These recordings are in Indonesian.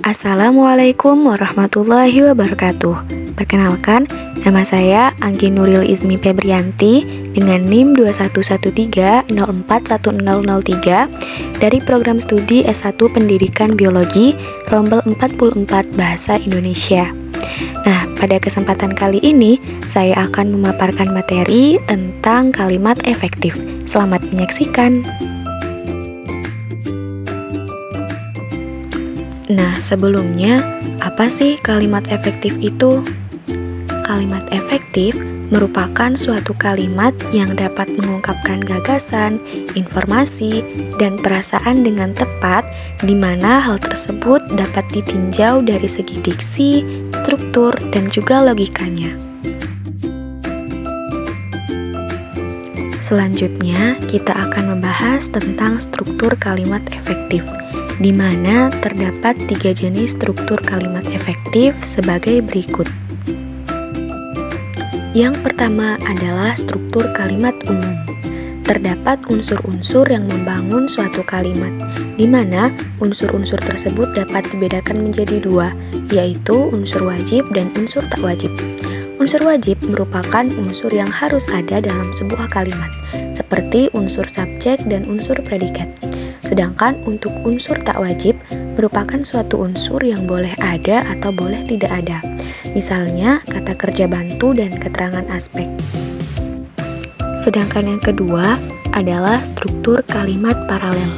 Assalamualaikum warahmatullahi wabarakatuh. Perkenalkan, nama saya Anggi Nuril Izmi Febrianti dengan NIM 2113041003 dari program studi S1 Pendidikan Biologi Rombel 44 Bahasa Indonesia. Nah, pada kesempatan kali ini saya akan memaparkan materi tentang kalimat efektif. Selamat menyaksikan. Nah, sebelumnya, apa sih kalimat efektif itu? Kalimat efektif merupakan suatu kalimat yang dapat mengungkapkan gagasan, informasi, dan perasaan dengan tepat, di mana hal tersebut dapat ditinjau dari segi diksi, struktur, dan juga logikanya. Selanjutnya, kita akan membahas tentang struktur kalimat efektif, di mana terdapat 3 jenis struktur kalimat efektif sebagai berikut. Yang pertama adalah struktur kalimat umum. Terdapat unsur-unsur yang membangun suatu kalimat, di mana unsur-unsur tersebut dapat dibedakan menjadi 2, yaitu unsur wajib dan unsur tak wajib. Unsur wajib merupakan unsur yang harus ada dalam sebuah kalimat, seperti unsur subjek dan unsur predikat. Sedangkan untuk unsur tak wajib merupakan suatu unsur yang boleh ada atau boleh tidak ada. Misalnya, kata kerja bantu dan keterangan aspek. Sedangkan yang kedua adalah struktur kalimat paralel.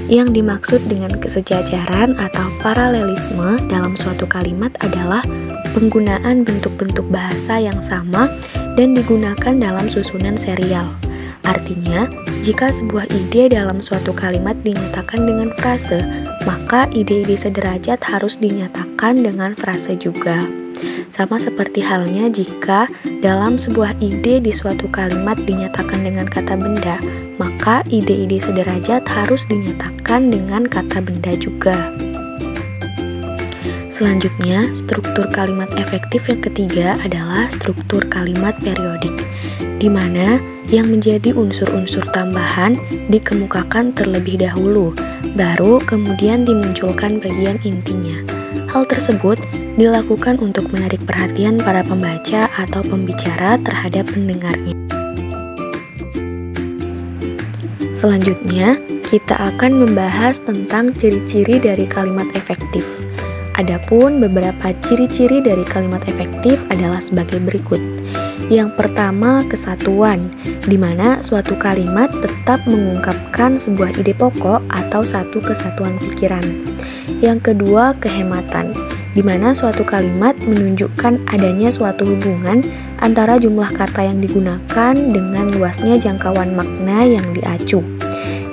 Yang dimaksud dengan kesejajaran atau paralelisme dalam suatu kalimat adalah penggunaan bentuk-bentuk bahasa yang sama dan digunakan dalam susunan serial. Artinya, jika sebuah ide dalam suatu kalimat dinyatakan dengan frase, maka ide-ide sederajat harus dinyatakan dengan frase juga. Sama seperti halnya jika dalam sebuah ide di suatu kalimat dinyatakan dengan kata benda, maka ide-ide sederajat harus dinyatakan dengan kata benda juga. Selanjutnya, struktur kalimat efektif yang ketiga adalah struktur kalimat periodik, di mana yang menjadi unsur-unsur tambahan dikemukakan terlebih dahulu, baru kemudian dimunculkan bagian intinya. Hal tersebut dilakukan untuk menarik perhatian para pembaca atau pembicara terhadap pendengarnya. Selanjutnya, kita akan membahas tentang ciri-ciri dari kalimat efektif. Adapun beberapa ciri-ciri dari kalimat efektif adalah sebagai berikut. Yang pertama, kesatuan, di mana suatu kalimat tetap mengungkapkan sebuah ide pokok atau satu kesatuan pikiran. Yang kedua, kehematan, di mana suatu kalimat menunjukkan adanya suatu hubungan antara jumlah kata yang digunakan dengan luasnya jangkauan makna yang diacu.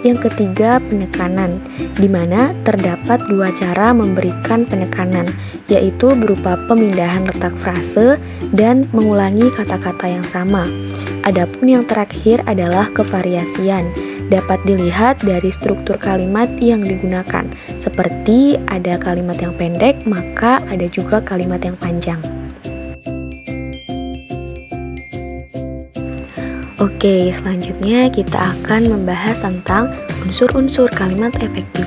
Yang ketiga, penekanan, di mana terdapat 2 cara memberikan penekanan, yaitu berupa pemindahan letak frase dan mengulangi kata-kata yang sama. Adapun yang terakhir adalah kevariasian, dapat dilihat dari struktur kalimat yang digunakan, seperti ada kalimat yang pendek, maka ada juga kalimat yang panjang. Oke, selanjutnya kita akan membahas tentang unsur-unsur kalimat efektif.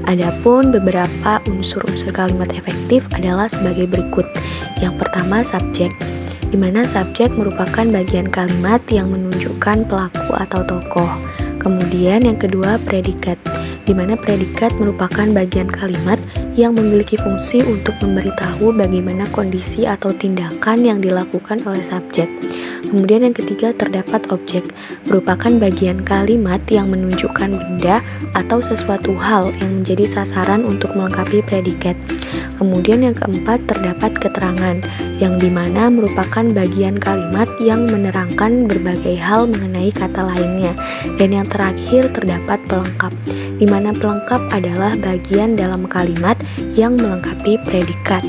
Adapun beberapa unsur-unsur kalimat efektif adalah sebagai berikut. Yang pertama, subjek, di mana subjek merupakan bagian kalimat yang menunjukkan pelaku atau tokoh. Kemudian yang kedua, predikat, di mana predikat merupakan bagian kalimat yang memiliki fungsi untuk memberitahu bagaimana kondisi atau tindakan yang dilakukan oleh subjek. Kemudian yang ketiga, terdapat objek, merupakan bagian kalimat yang menunjukkan benda atau sesuatu hal yang menjadi sasaran untuk melengkapi predikat. Kemudian yang keempat, terdapat keterangan, yang dimana merupakan bagian kalimat yang menerangkan berbagai hal mengenai kata lainnya. Dan yang terakhir, terdapat pelengkap, di mana pelengkap adalah bagian dalam kalimat yang melengkapi predikat.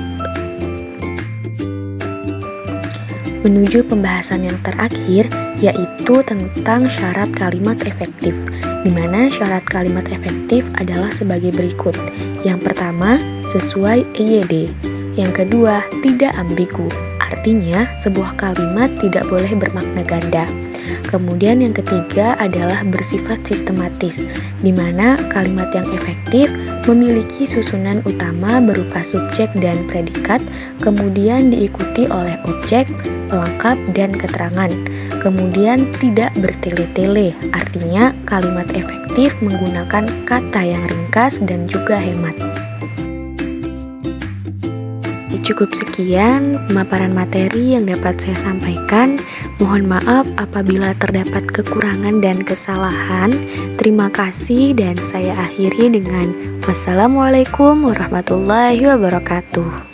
Menuju pembahasan yang terakhir, yaitu tentang syarat kalimat efektif, di mana syarat kalimat efektif adalah sebagai berikut. Yang pertama, sesuai EYD. Yang kedua, tidak ambigu, artinya sebuah kalimat tidak boleh bermakna ganda. Kemudian yang ketiga adalah bersifat sistematis, di mana kalimat yang efektif memiliki susunan utama berupa subjek dan predikat, kemudian diikuti oleh objek, pelengkap, dan keterangan. Kemudian tidak bertele-tele, artinya kalimat efektif menggunakan kata yang ringkas dan juga hemat. Cukup sekian pemaparan materi yang dapat saya sampaikan. Mohon maaf apabila terdapat kekurangan dan kesalahan. Terima kasih dan saya akhiri dengan wassalamualaikum warahmatullahi wabarakatuh.